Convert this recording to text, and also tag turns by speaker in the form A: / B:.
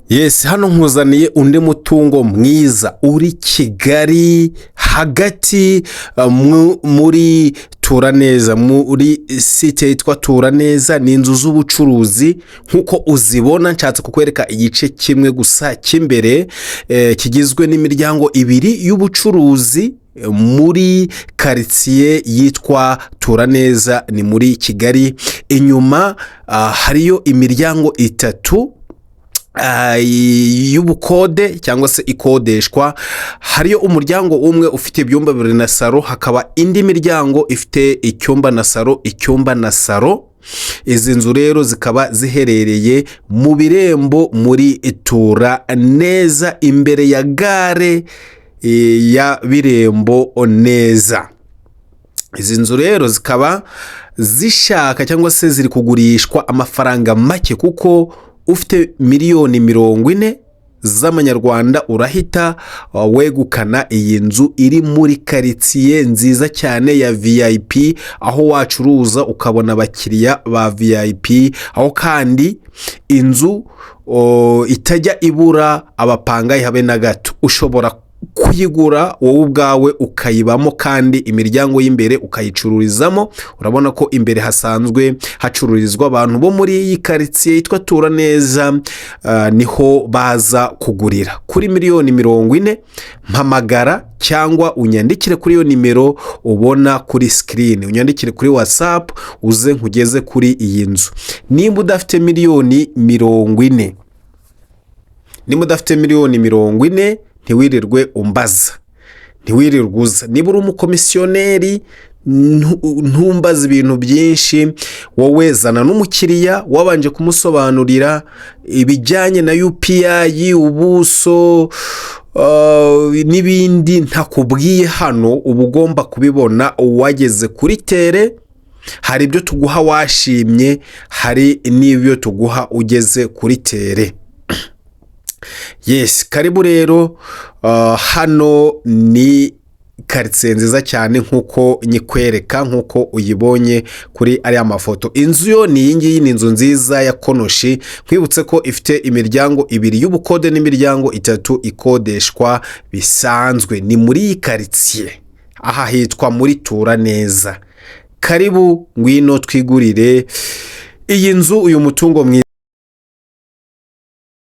A: Yes, hano nkuzaniye undi mutungo mwiza uri Kigali hagati muri Turaneza, muri site yitwa Turaneza. Ni inzu z'ubucuruzi nkuko uzibona. Nshatse kukwereka igice kimwe gusa cy'imbere kigizwe n'imiryango ibiri y'ubucuruzi muri quartier yitwa Turaneza, ni muri Kigali. Inyuma hariyo imiryango itatu y'ubukode cyangwa se ikodeshwa. Hariyo umuryango umwe ufite ibyumba 2 na saro, hakaba indi miryango ifite icyumba na saro. Izi nzu rero zikaba ziherereye mu Birembo muri Turaneza, imbere ya gare ya Birembo neza. Izi nzu rero zikaba zishaka cyangwa se ziri kugurishwa amafaranga make, kuko ufite miliyoni 40 z'amanyarwanda urahita wegukana iyi nzu iri muri quartier nziza cyane ya VIP, aho wacuruza ukabona abakiriya ba VIP, aho kandi inzu itajya ibura abapangayi habe na gato. Ushobora kuyigura wowe ubwawe ukayibamo, kandi imiryango y'imbere ukayicururizamo. Urabona ko imbere hasanzwe hacururizwa abantu bo muri iyi quartier yitwa Turaneza, niho baza kugurira. Kuri miliyoni 40 mpamagara cyangwa unyandikire kuri iyo nimero ubona kuri screen, unyandikire kuri WhatsApp uze nkugeze kuri iyi nzu. Nimba udafite miliyoni 40, ntiwirirwe umbaza, ntiwirirwe uza. Niba uri umukomisiyoneri ntumbaze ibintu byinshi, wowe zana n'umukiriya wabanje kumusobanurira ibijyanye na UPI, ubuso n'ibindi ntakubwiye hano. Uba ugomba kubibona wageze kuri tere. Hari ibyo tuguha washimye, hari n'ibyo tuguha ugeze kuri tere. Yes, karibu rero. Hano ni quartier nziza cyane nkuko nyikwereka, nkuko uyibonye kuri ari amafoto. Inzu yo ni iyi ni inzu nziza ya konoshi. Kwibutse ko ifite imiryango 2 y'ubukode n'imiryango 3 ikodeshwa bisanzwe. Ni muri iyi quartier, aha hitwa muri Turaneza. Karibu ngwino twigurire iyi nzu, uyu mutungo mwiza.